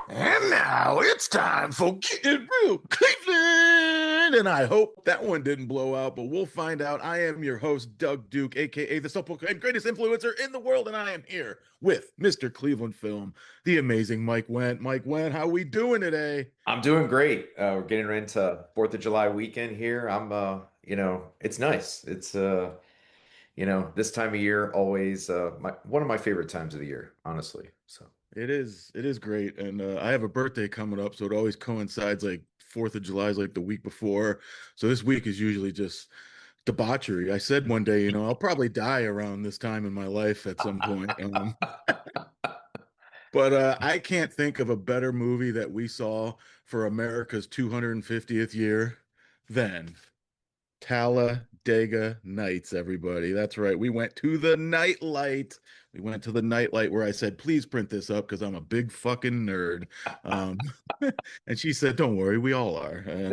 And now it's time for Getting Real Cleveland. And I hope that one didn't blow out, but we'll find out. I am your host, Doug Duke, aka the and greatest influencer in the world, and I am here with Mr. Cleveland Film, the amazing Mike Wendt. Mike Wendt, how we doing today? I'm doing great. We're getting into 4th of July weekend here. It's nice. This time of year always one of my favorite times of the year, honestly. So, It is great, and I have a birthday coming up, so it always coincides like Fourth of July is like the week before. So this week is usually just debauchery. I said one day, I'll probably die around this time in my life at some point. But I can't think of a better movie that we saw for America's 250th year than Talladega Nights, everybody. That's right. We went to the nightlight. We went to the nightlight where I said, please print this up because I'm a big fucking nerd. Um, and she said, don't worry, we all are. And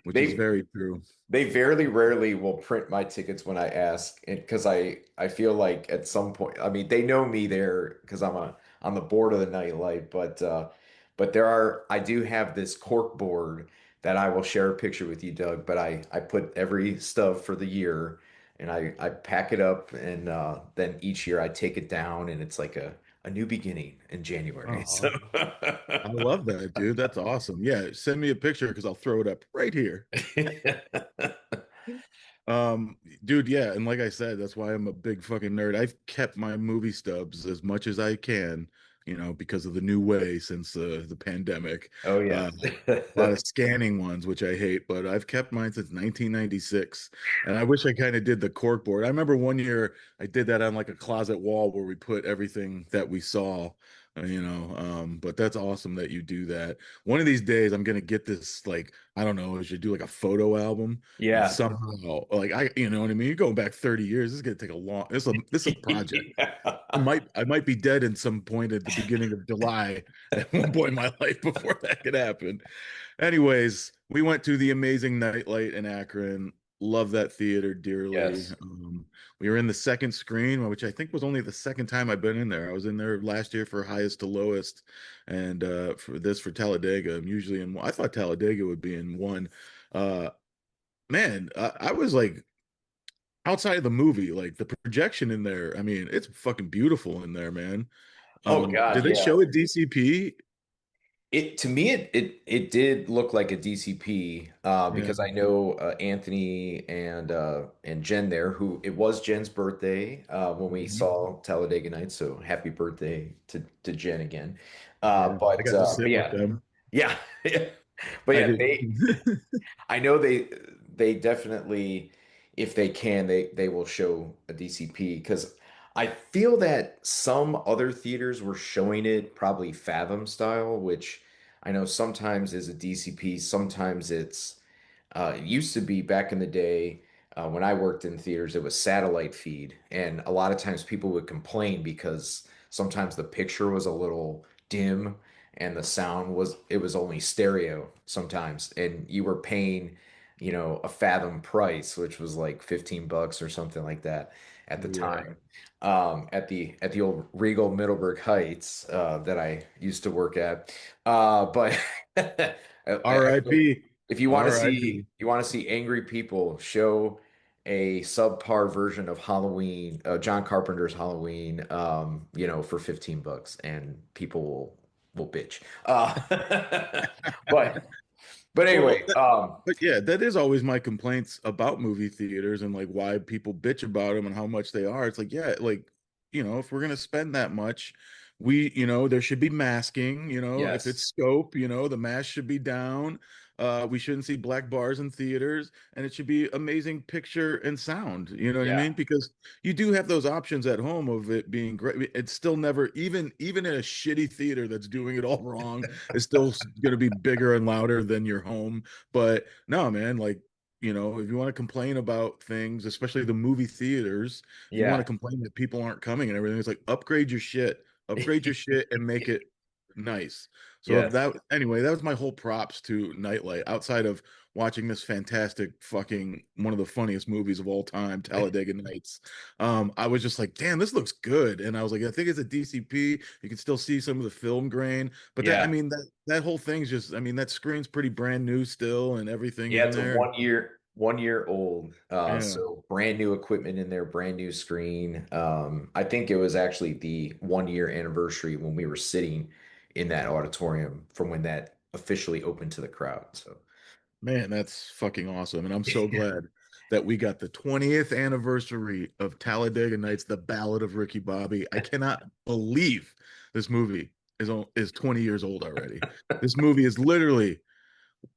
which is they very true. they very rarely will print my tickets when I ask, because I feel like at some point, I mean, they know me there because on the board of the nightlight, but I do have this cork board that I will share a picture with you, Doug. But I put every stub for the year, and I pack it up, and then each year I take it down, and it's like a new beginning in January. So. Oh, I love that, dude. That's awesome. Yeah, send me a picture because I'll throw it up right here. Dude, yeah, and like I said, that's why I'm a big fucking nerd. I've kept my movie stubs as much as I can, because of the new way since the pandemic. Oh Uh, yeah. a lot of scanning ones, which I hate, but I've kept mine since 1996. And I wish I kind of did the cork board. I remember one year I did that on like a closet wall where we put everything that we saw, but that's awesome that you do that. One of these days I'm gonna get this, like, I don't know, I should do like a photo album and Yeah. somehow, like, you know what I mean? You're going back 30 years. This is gonna take a long, this is a project. Yeah. I might be dead in some point at the beginning of July at one point in my life before that could happen. Anyways, we went to the amazing Nightlight in Akron. Love that theater dearly. Yes. We were in the second screen, which I think was only the second time I've been in there. I was in there last year for highest to lowest, and for Talladega. I'm usually in. I thought Talladega would be in one. Uh, man, I was like outside of the movie, like the projection in there. I mean, it's fucking beautiful in there, man. Oh Did God, they yeah. show it DCP? It to me it did look like a DCP, Yeah, because I know Anthony and Jen there, who it was Jen's birthday when we mhm. saw Talladega Nights. So happy birthday to Jen again. Yeah. I got to But sit with yeah, them. yeah. But I yeah, did. I know they definitely, if they can, they will show a DCP, because I feel that some other theaters were showing it probably Fathom style, which I know sometimes is a DCP, sometimes it used to be back in the day, when I worked in theaters, it was satellite feed, and a lot of times people would complain because sometimes the picture was a little dim and the sound was only stereo sometimes, and you were paying, a Fathom price, which was like $15 or something like that at the Yeah. time, at the old Regal Middleburg Heights, that I used to work at. But R.I.P. if you want to R.I.P. see angry people show a subpar version of Halloween, John Carpenter's Halloween, for $15, and people will bitch. But but Well, anyway, but yeah, that is always my complaints about movie theaters and like why people bitch about them and how much they are. It's like, yeah, like, if we're gonna spend that much, there should be masking, if it's yes, scope, the mask should be down. We shouldn't see black bars in theaters, and it should be amazing picture and sound. You know what I yeah, mean? Because you do have those options at home of it being great. It's still never, even in a shitty theater that's doing it all wrong, it's still going to be bigger and louder than your home. But no, man, like, if you want to complain about things, especially the movie theaters, if you want to yeah. complain that people aren't coming and everything, it's like upgrade your shit and make it. Nice. So Yes. that anyway, that was my whole props to Nightlight. Outside of watching this fantastic fucking one of the funniest movies of all time, Talladega Nights, I was just like, damn, this looks good. And I was like, I think it's a DCP. You can still see some of the film grain, but that I Yeah. mean that whole thing's just I mean that screen's pretty brand new still, and everything's Yeah, in it's a there. 1 year old. Yeah. So brand new equipment in there, brand new screen. I think it was actually the 1 year anniversary when we were sitting in that auditorium from when that officially opened to the crowd. So Man, that's fucking awesome. And I'm so glad that we got the 20th anniversary of Talladega Nights, The Ballad of Ricky Bobby. I cannot believe this movie is 20 years old already. This movie is literally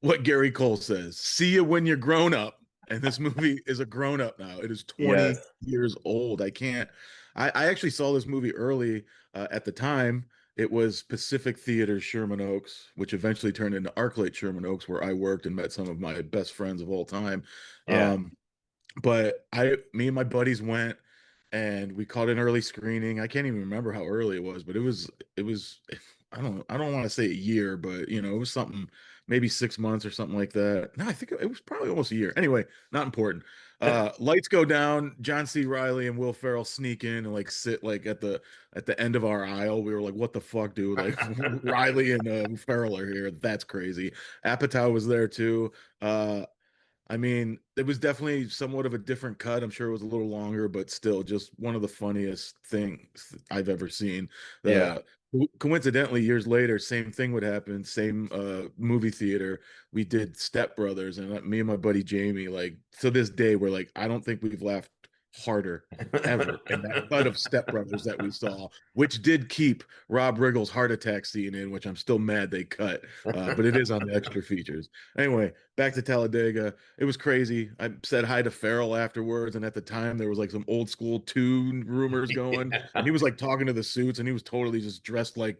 what Gary Cole says. See you when you're grown up. And this movie is a grown up now. It is 20 yes. years old. I can't. I actually saw this movie early at the time. It was Pacific Theater Sherman Oaks, which eventually turned into ArcLight Sherman Oaks, where I worked and met some of my best friends of all time. Yeah. Um, me and my buddies went and we caught an early screening. I can't even remember how early it was, but it was I don't want to say a year, but it was something maybe 6 months or something like that. No, I think it was probably almost a year. Anyway, not important. Lights go down, John C. Riley and Will Ferrell sneak in and like sit like at the end of our aisle. We were like, what the fuck, dude? Like Riley and Ferrell are here. That's crazy. Apatow was there too. I mean, it was definitely somewhat of a different cut. I'm sure it was a little longer, but still just one of the funniest things I've ever seen. Yeah. Uh, Coincidentally, years later, same thing would happen, same movie theater. We did Step Brothers, and me and my buddy Jamie, like to this day, we're like, I don't think we've laughed harder ever in that cut of Step Brothers that we saw, which did keep Rob Riggle's heart attack scene in, which I'm still mad they cut, but it is on the extra features. Anyway, back to Talladega. It was crazy. I said hi to Farrell afterwards, and at the time there was like some old school tune rumors going, and he was like talking to the suits, and he was totally just dressed like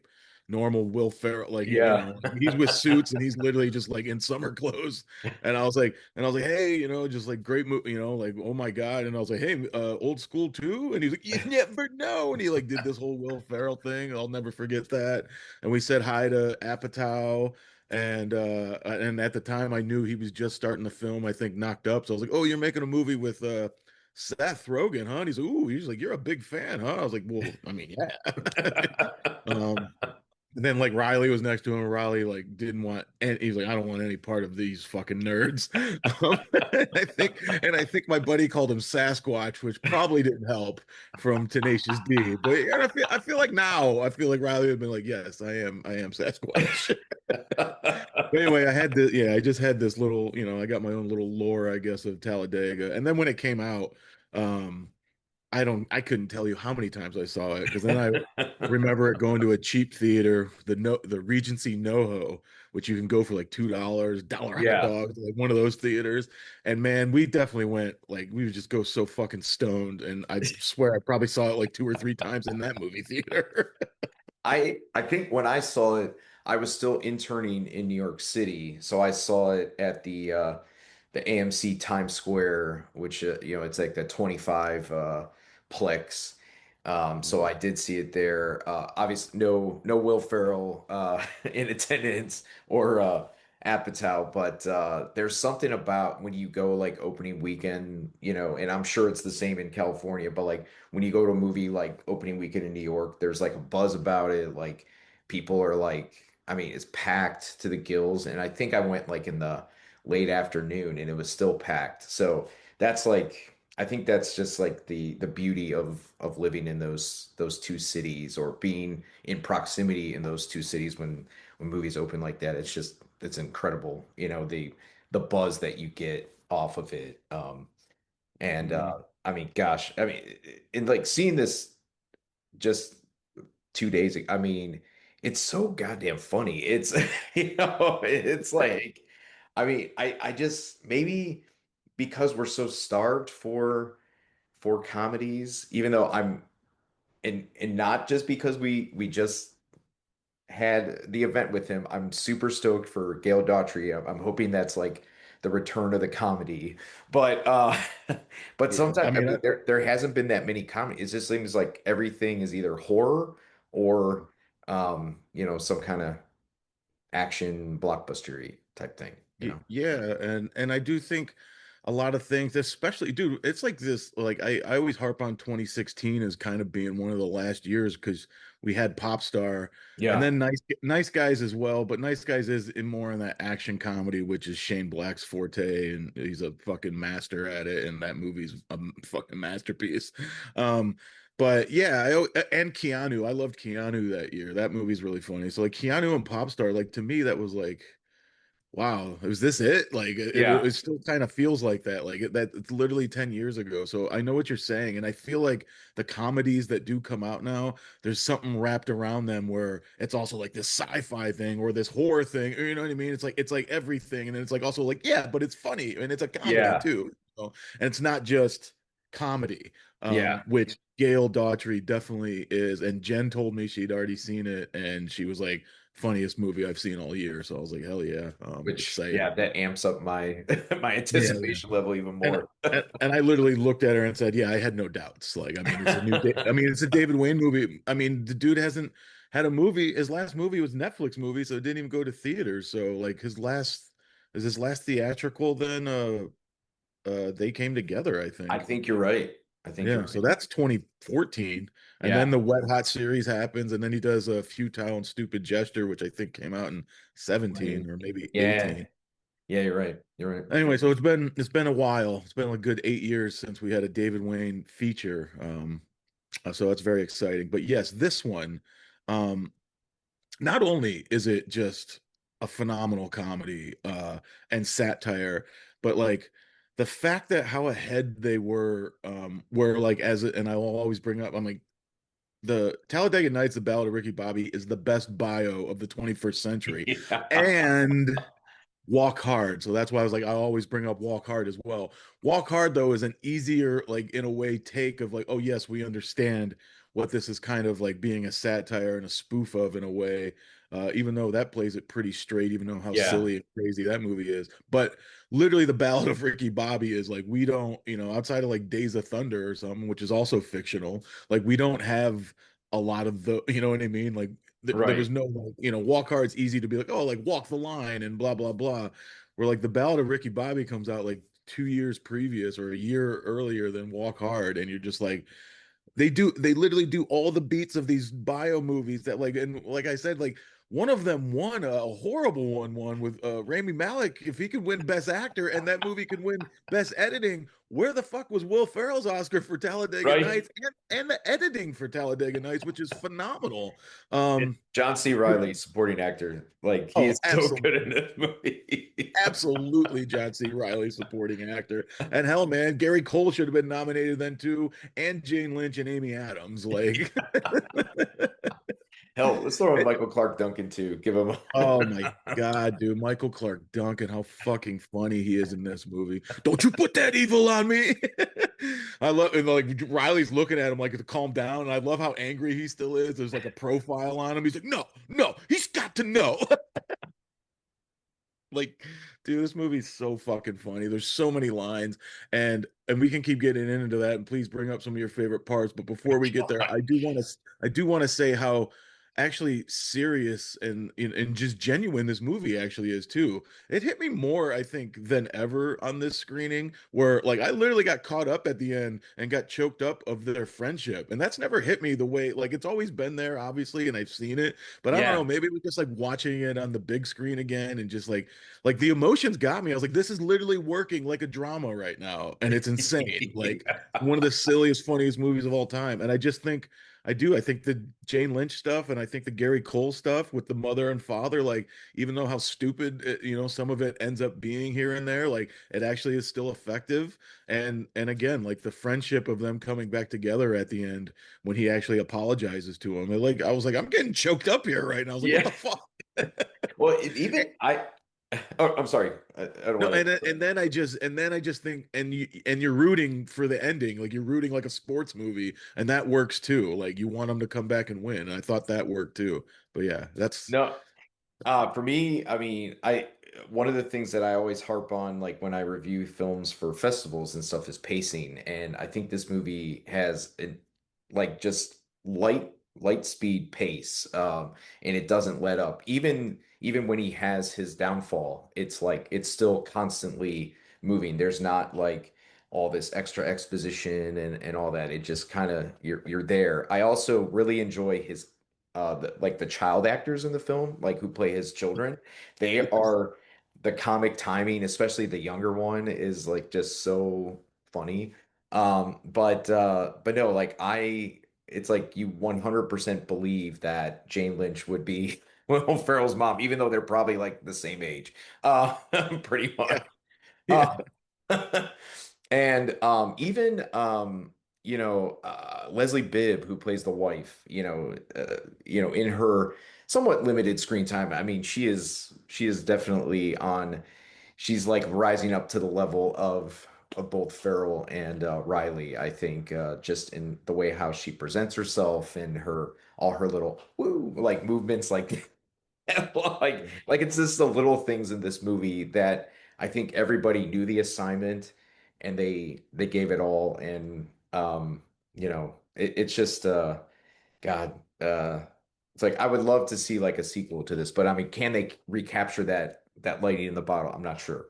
normal Will Ferrell, like Yeah. he's with suits and he's literally just like in summer clothes. And I was like, hey, just like great movie, like oh my God. And I was like, hey, old school too. And he's like, you never know. And he like did this whole Will Ferrell thing. I'll never forget that. And we said hi to Apatow. And at the time I knew he was just starting the film, I think Knocked Up. So I was like, oh, you're making a movie with Seth Rogen, huh? And he's like, you're a big fan, huh? I was like, well, I mean, yeah. um, and then like Riley was next to him. Riley like didn't want, and he's like, I don't want any part of these fucking nerds. Um, and I think my buddy called him Sasquatch, which probably didn't help from Tenacious D. But yeah, I feel like now I feel like Riley would have been like, yes, I am Sasquatch. But anyway, I just had this little, I got my own little lore, I guess, of Talladega. And then when it came out, um, I couldn't tell you how many times I saw it because then I remember it going to a cheap theater, the Regency NoHo, which you can go for like $2, dollar hot Yeah. dogs, like one of those theaters. And man, we definitely went like we would just go so fucking stoned, and I swear I probably saw it like two or three times in that movie theater. I think when I saw it, I was still interning in New York City, so I saw it at the AMC Times Square, which it's like the 25 Plex. So I did see it there. Obviously, no Will Ferrell in attendance or Apatow, but there's something about when you go like opening weekend, and I'm sure it's the same in California, but like when you go to a movie like opening weekend in New York, there's like a buzz about it. Like people are like, I mean, it's packed to the gills, and I think I went like in the late afternoon and it was still packed. So that's like I think that's just like the beauty of living in those two cities or being in proximity in those two cities when movies open like that. It's incredible, the buzz that you get off of it. And Mhm. I mean, gosh, I mean, and like seeing this just 2 days ago, I mean, it's so goddamn funny. It's it's like, I mean, I just maybe because we're so starved for comedies, even though and not just because we just had the event with him. I'm super stoked for Gail Daughtry. I'm hoping that's like the return of the comedy. But but Yeah, sometimes I I mean, mean there hasn't been that many comedy. It just seems like everything is either horror or some kind of action blockbustery type thing, you know? Yeah, and I do think a lot of things, especially, dude, it's like this, like I always harp on 2016 as kind of being one of the last years because we had Pop Star and Yeah. then Nice Guys as well, but Nice Guys is in more in that action comedy, which is Shane Black's forte, and he's a fucking master at it, and that movie's a fucking masterpiece. Um, but yeah, and Keanu, I loved Keanu that year. That movie's really funny. So like Keanu and Pop Star, like to me, that was like wow, was this it? Like Yeah. it still kind of feels like that. That it's literally 10 years ago. So I know what you're saying. And I feel like the comedies that do come out now, there's something wrapped around them where it's also like this sci-fi thing or this horror thing. Or you know what I mean? It's like everything. And then it's like also like, yeah, but it's funny and it's a comedy Yeah. too. And it's not just comedy. Yeah. Which Gail Daughtry definitely is. And Jen told me she'd already seen it, and she was like, funniest movie I've seen all year. So I was like, hell yeah, Which, excited. yeah, that amps up my my Yeah. anticipation level even And, more. and I literally looked at her and said, yeah, I had no doubts. Like, I mean, it's a David Wayne movie. I mean, the dude hasn't had a movie. His last movie was Netflix movie, so it didn't even go to theaters. So like his last theatrical, then they came together, I I think. think you're right. I think you're Yeah, so right. that's 2014. And then Yeah. the Wet Hot series happens, and then he does a futile and stupid gesture, which I think came out in 17 Right. or maybe Yeah. 18. Yeah, you're right. You're right. Anyway, so it's been a while. It's been a good 8 years since we had a David Wayne feature. So that's very exciting. But yes, this one, um, not only is it just a phenomenal comedy and satire, but like the fact that how ahead they were like and I will always bring up, I'm like the Talladega Nights, the Ballad of Ricky Bobby is the best bio of the 21st century. Yeah. And Walk Hard. So that's why I was like, I always bring up Walk Hard as well. Walk Hard, though, is an easier, like, in a way, take of like, oh, yes, we understand what this is kind of like being a satire and a spoof of in a way, even though that plays it pretty straight, even though how Yeah. silly and crazy that movie is. But literally, the Ballad of Ricky Bobby is like, we don't, outside of like Days of Thunder or something, which is also fictional, like, we don't have a lot of the, you know what I mean? Like, there was Right. no like, walk hard's easy to be like, oh, like walk the line and blah blah blah. Where like the Ballad of Ricky Bobby comes out like 2 years previous or a year earlier than Walk Hard, and you're just like, they literally do all the beats of these bio movies that like, and like I said, like one of them won a horrible one with Rami Malek. If he could win Best Actor and that movie could win Best Editing, where the fuck was Will Ferrell's Oscar for Talladega Right. Nights and the editing for Talladega Nights, which is phenomenal. And Um, John C. Reilly, supporting actor, like he Oh, is so good in this movie. absolutely, John C. Riley, supporting actor. And hell, man, Gary Cole should have been nominated then too, and Jane Lynch and Amy Adams. Like, Hell, let's throw in Michael Clark Duncan too. Give him oh my a God, dude, Michael Clark Duncan, how fucking funny he is in this movie. Don't you put that evil on me. I love and like Riley's looking at him like to calm down. And I love how angry he still is. There's like a profile on him. He's like, no, no, he's got to know. Like, dude, this movie's so fucking funny. There's so many lines, and we can keep getting into that. And please bring up some of your favorite parts. But before we get there, I do want to say how actually serious and just genuine this movie actually is too. It hit me more, I think, than ever on this screening, where like I literally got caught up at the end and got choked up of their friendship, and that's never hit me the way like it's always been there, obviously, and I've seen it. But I don't know, yeah. maybe it was just like watching it on the big screen again and just like the emotions got me. I was like, this is literally working like a drama right now, and it's insane. Like one of the silliest, funniest movies of all time. And I just think I think the Jane Lynch stuff and I think the Gary Cole stuff with the mother and father, like even though how stupid some of it ends up being here and there, like it actually is still effective. And again, like the friendship of them coming back together at the end when he actually apologizes to him. And like I was like, I'm getting choked up here right now. I was like, what Yeah. the fuck? Well, even I oh, I'm sorry. I don't No, want and then I just think, and you're rooting for the ending, like you're rooting like a sports movie, and that works too. Like you want them to come back and win. And I thought that worked too. But yeah, that's no. For me, I mean, I one of the things that I always harp on, like when I review films for festivals and stuff, is pacing. And I think this movie has like just light speed pace, and it doesn't let up. Even when he has his downfall, it's like it's still constantly moving. There's not like all this extra exposition and all that. It just kind of you're there. I also really enjoy his like the child actors in the film, like who play his children. They Yeah, are the comic timing, especially the younger one, is like just so funny. But no, like I it's like you 100% believe that Jane Lynch would be Will Ferrell's mom, even though they're probably like the same age. Uh pretty yeah, much. yeah, Uh and even Leslie Bibb, who plays the wife, in her somewhat limited screen time. I mean, she is definitely on. She's like rising up to the level of both Farrell and Riley. I think just in the way how she presents herself and her all her little woo like movements, like like it's just the little things in this movie that I think everybody knew the assignment and they gave it all. And it's just God, it's like I would love to see like a sequel to this, but I mean, can they recapture that lady in the bottle? I'm not sure,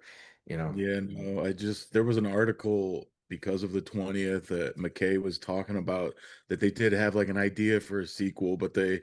you know. yeah. No, there was an article because of the 20th that McKay was talking about that they did have like an idea for a sequel, but they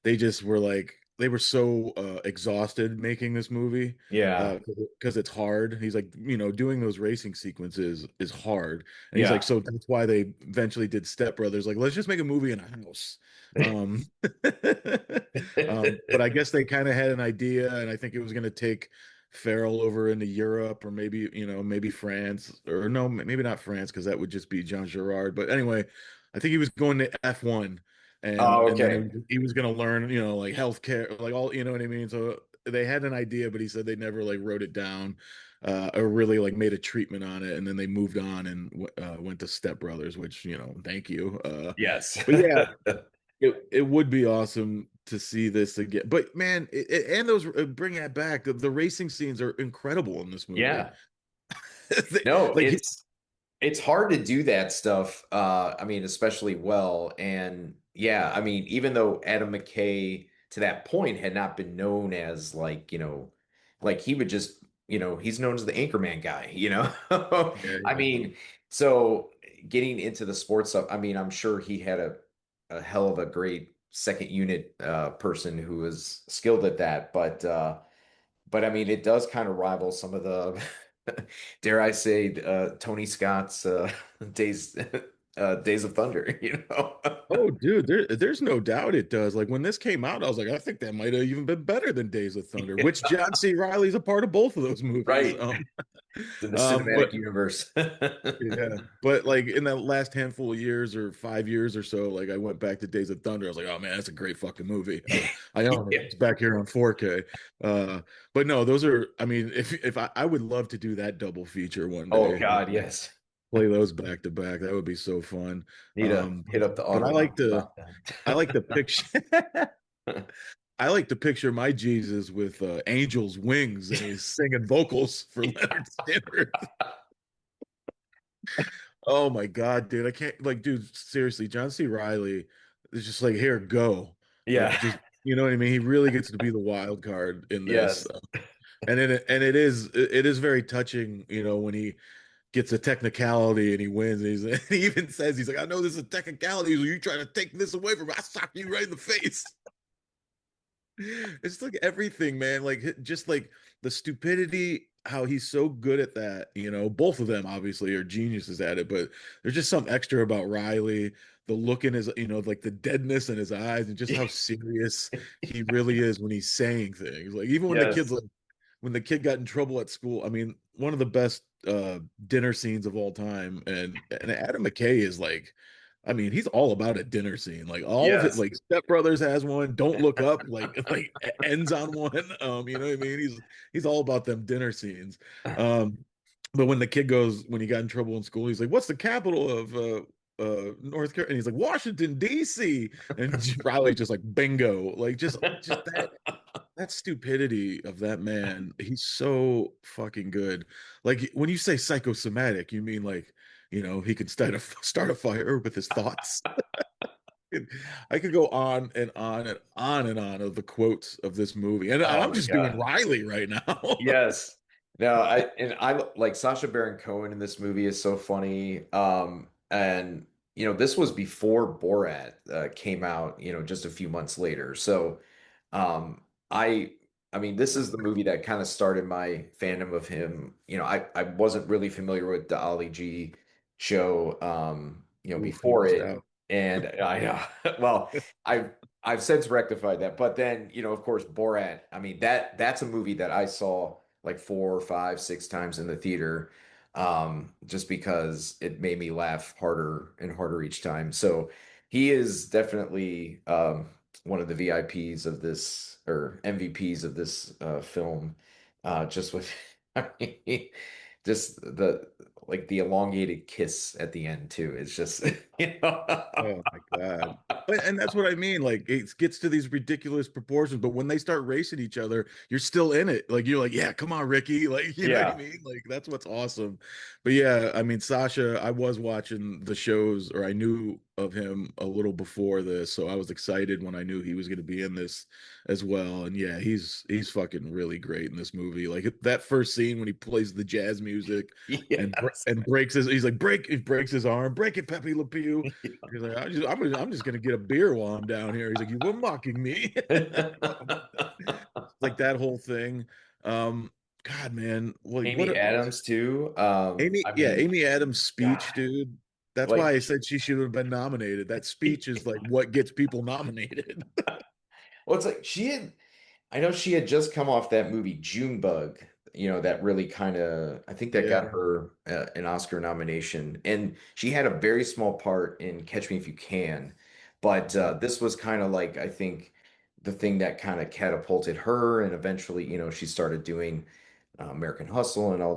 just were like they were so exhausted making this movie Yeah. because it's hard. He's like, doing those racing sequences is hard, and he's like, Yeah. so that's why they eventually did Step Brothers. Like, let's just make a movie in a house. Um, but I guess they kind of had an idea, and I think it was going to take Farrell over into Europe, or maybe maybe France, or no, maybe not France because that would just be Jean Girard. But anyway, I think he was going to F1 Oh, and then okay. he was going to learn, like healthcare, like all, you know what I mean? So they had an idea, but he said they never like wrote it down or really like made a treatment on it. And then they moved on and went to Step Brothers, which, thank you. Yes. But yeah, it would be awesome to see this again. But man, and those bring that back. The racing scenes are incredible in this movie. Yeah. No, Like, it's hard to do that stuff. I mean, especially well. And yeah, I mean, even though Adam McKay to that point had not been known as like, like he would just, he's known as the Anchorman guy. yeah, I yeah. mean, so getting into the sports stuff, I mean, I'm sure he had a hell of a great second unit person who was skilled at that. But I mean, it does kind of rival some of the, dare I say, Tony Scott's Days Days of Thunder. Oh, dude, there's no doubt it does. Like when this came out, I was like, I think that might have even been better than Days of Thunder, which John C. Riley's a part of both of those movies. Right. In the But cinematic universe. yeah, but like in that last handful of years or 5 years or so, like I went back to Days of Thunder. I was like, oh man, that's a great fucking movie. I own it. Yeah. It's back here on 4K. Uh, but no, those are. I mean, if I would love to do that double feature one Oh day. God, yes. Play those back to back. That would be so fun. Need to hit up the But auto lock I like the then. picture. I like to picture my Jesus with angel's wings and he's singing vocals for Leonard Skinner. Oh my God, dude. I can't like, dude, seriously, John C. Riley is just like, here, go. Like, Yeah. just you know what I mean? He really gets to be the wild card in this. Yes. And it is very touching, when he gets a technicality and he wins. He even says, he's like, I know this is a technicality. So you trying to take this away from me, I sock you right in the face. It's like everything, man. Like just like the stupidity, how he's so good at that. Both of them obviously are geniuses at it, but there's just some extra about Riley, the look in his, like the deadness in his eyes, and just how serious he really is when he's saying things. Like even Yes. when the kid got in trouble at school, I mean, one of the best dinner scenes of all time. And Adam McKay is like, I mean, he's all about a dinner scene. Like all of it, Yes. like Step Brothers has one, Don't Look Up, like ends on one. You know what I mean? He's all about them dinner scenes. Um, but when he got in trouble in school, he's like, "What's the capital of North Carolina?" And he's like, "Washington, D.C." And Riley's just like, "Bingo!" Like just that stupidity of that man. He's so fucking good. Like when you say psychosomatic, you mean like, he can start a fire with his thoughts. I could go on and on and on and on of the quotes of this movie, and Oh I'm my just doing God. Riley right now. Yes. No, I like Sacha Baron Cohen in this movie is so funny. And this was before Borat came out, just a few months later. So, um, I I mean, this is the movie that kind of started my fandom of him. I wasn't really familiar with the Ali G show, Oof, you before missed it, out. and I know. Well, I've since rectified that. But then, of course, Borat. I mean, that's a movie that I saw like four, five, six times in the theater, just because it made me laugh harder and harder each time. So he is definitely one of the VIPs of this, or MVPs of this film. Just with, I mean, just the elongated kiss at the end too. It's just, you know. Oh my God. And that's what I mean. Like it gets to these ridiculous proportions, but when they start racing each other, you're still in it. Like you're like, yeah, come on, Ricky. Like, you know what I Yeah. mean? Like that's what's awesome. But yeah, I mean, Sasha, I was watching the shows, or I knew of him a little before this, so I was excited when I knew he was going to be in this as well. And yeah, he's fucking really great in this movie. Like that first scene when he plays the jazz music Yes. and breaks his, he's like he breaks his arm, break it, Pepe Le Pew. He's like, I'm just gonna get a beer while I'm down here. He's like, you were mocking me. Like that whole thing. Um, God, man, like Amy Adams too. I mean, Amy Adams' God, speech, dude. That's why like, I said she should have been nominated. That speech is like what gets people nominated. well, it's like I know she had just come off that movie Junebug, that really kind of, I think that got Yeah. her an Oscar nomination. And she had a very small part in Catch Me If You Can. But this was kind of like, I think, the thing that kind of catapulted her. And eventually, she started doing American Hustle and all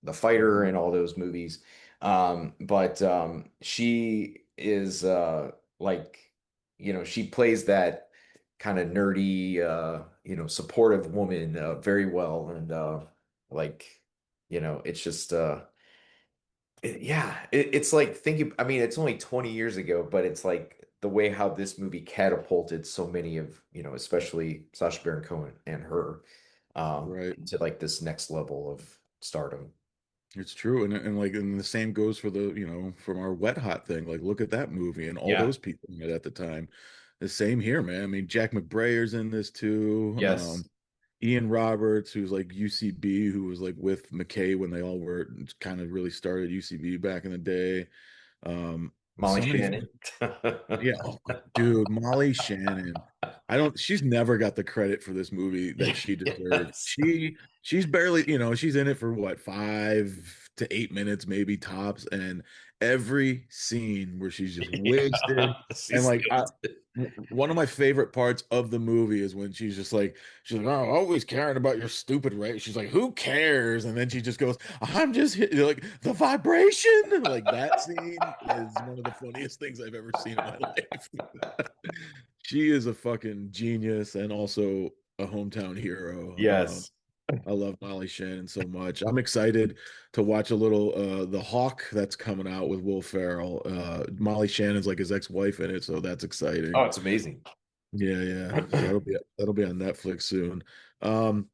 The Fighter Mhm. and all those movies. But she is like, she plays that kind of nerdy, supportive woman very well. And like, it's just, yeah, it's like thinking, I mean, it's only 20 years ago, but it's like the way how this movie catapulted so many of, especially Sacha Baron Cohen and her, Right. into like this next level of stardom. It's true. And like and the same goes for the, from our Wet Hot thing. Like look at that movie and all Yeah. those people in it at the time. The same here, man. I mean, Jack McBrayer's in this too. Yes. Ian Roberts, who's like UCB, who was like with McKay when they all were kind of really started UCB back in the day. Molly So many, Shannon. yeah. Oh, dude, Molly Shannon. She's never got the credit for this movie that she deserves. Yes. She's barely, she's in it for what, 5 to 8 minutes, maybe tops. And every scene where she's just wasted. Yeah. And She's like, one of my favorite parts of the movie is when she's like, oh, always caring about your stupid race. She's like, who cares? And then she just goes, like the vibration. Like that scene is one of the funniest things I've ever seen in my life. She is a fucking genius and also a hometown hero. Yes. I love Molly Shannon so much. I'm excited to watch a little The Hawk that's coming out with Will Ferrell. Molly Shannon's like his ex-wife in it, so that's Oh, exciting. it's amazing. Yeah, yeah. So that'll be on Netflix soon. Um,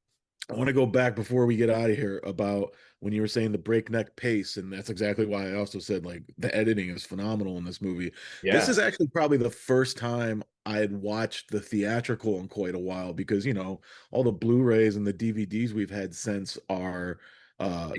I want to go back before we get out of here about when you were saying the breakneck pace, and that's exactly why I also said like the editing is phenomenal in this movie. This is Yeah. actually probably the first time I had watched the theatrical in quite a while because all the Blu-rays and the DVDs we've had since are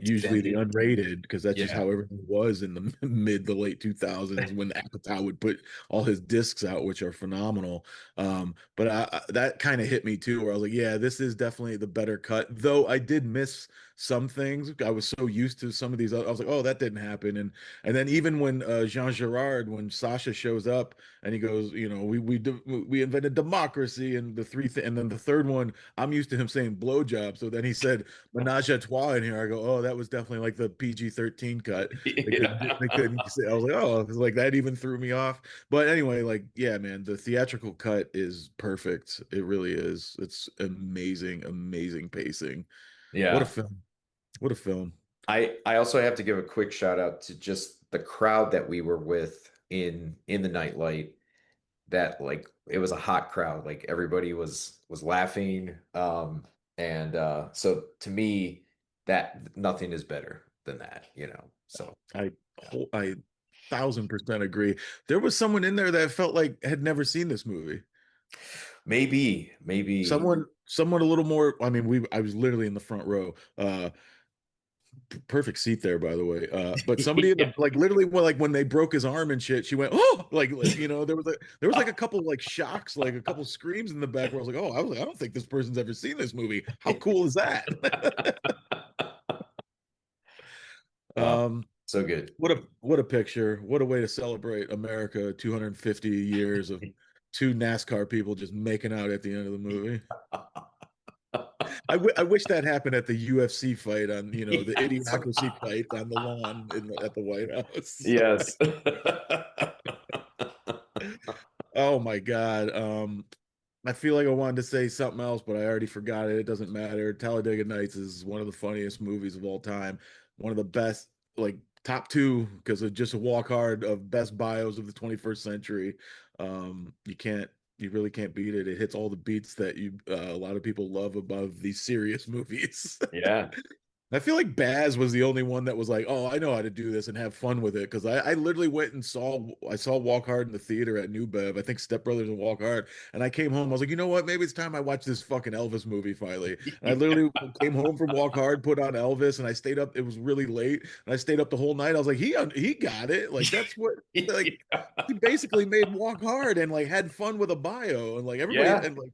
usually the Extended. unrated because that's just Yeah. how everything was in the mid to late 2000s when Apatow would put all his discs out, which are phenomenal. But that kind of hit me too, where I was like, yeah, this is definitely the better cut. Though I did miss some things. I was so used to some of these. I was like, oh, that didn't happen. And then even when Jean Girard, when Sasha shows up and he goes, we invented democracy and and then the third one, I'm used to him saying blowjob. So then he said menage a trois in here. I go, oh, that was definitely like the PG-13 cut. They Yeah. couldn't say. I was like, oh, it was like that even threw me off. But anyway, like, yeah, man, the theatrical cut is perfect. It really is. It's amazing, amazing pacing. What a Yeah. film. What a film. I also have to give a quick shout out to just the crowd that we were with in the Nightlight. that like it was a hot crowd. Like everybody was laughing. And so to me, that nothing is better than that, you know. So I 1000% agree. There was someone in there that felt like had never seen this movie. maybe Someone a little more. I mean, I was literally in the front row. Perfect seat there, by the way. But somebody in the yeah. like literally well, like when they broke his arm and shit, she went, oh, like there was like a couple like shocks, like a couple screams in the back where I was like, oh, I was like, I don't think this person's ever seen this movie. How cool is that? Oh, um, so good. what a picture. What a way to celebrate America 250 years of two NASCAR people just making out at the end of the movie. I wish that happened at the UFC fight on, the Yes. Idiocracy fight on the lawn at the White House. Yes. Oh my God. I feel like I wanted to say something else, but I already forgot it. It doesn't matter. Talladega Nights is one of the funniest movies of all time. One of the best, like top two, because of just a walk hard of best bios of the 21st century. You really can't beat it. It hits all the beats that a lot of people love above these serious movies. Yeah. I feel like Baz was the only one that was like, "Oh, I know how to do this and have fun with it." Because I literally went and I saw Walk Hard in the theater at New Bev. I think Step Brothers and Walk Hard. And I came home. I was like, you know what? Maybe it's time I watch this fucking Elvis movie finally. And I literally came home from Walk Hard, put on Elvis, and I stayed up. It was really late, and I stayed up the whole night. I was like, he got it. Like that's what like he basically made Walk Hard and like had fun with a bio and like everybody Yeah. and like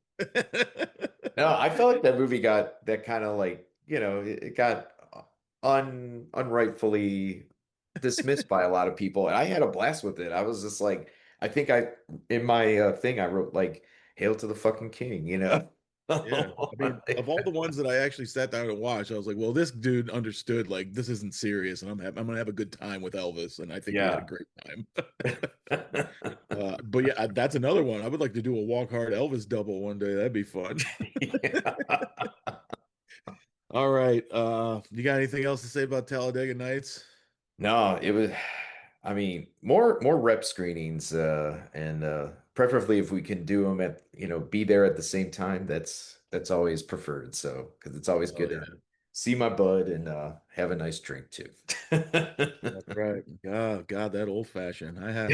No, I felt like that movie got that kind of like, it got unrightfully dismissed by a lot of people. And I had a blast with it. I was just like, I think in my thing, I wrote like, Hail to the fucking king, you know? Yeah. I mean, of all the ones that I actually sat down and watched, I was like, well, this dude understood like this isn't serious and I'm gonna have a good time with Elvis. And I think he had a Yeah. great time. But yeah, that's another one. I would like to do a Walk Hard Elvis double one day. That'd be fun. Yeah. All right. You got anything else to say about Talladega Nights? No, it was, I mean, more rep screenings, and preferably if we can do them at, be there at the same time, that's always preferred. So, because it's always Oh good yeah, to see my bud and have a nice drink too. that's right. Oh God, that old fashioned. I had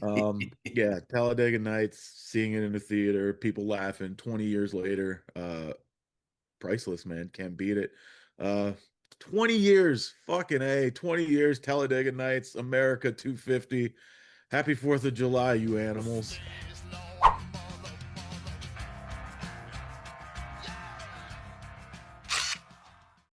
one. Yeah, Talladega Nights, seeing it in the theater, people laughing 20 years later. Priceless, man. Can't beat it. Uh 20 years, fucking A, 20 years, Talladega Nights, America 250. Happy 4th of July, you animals.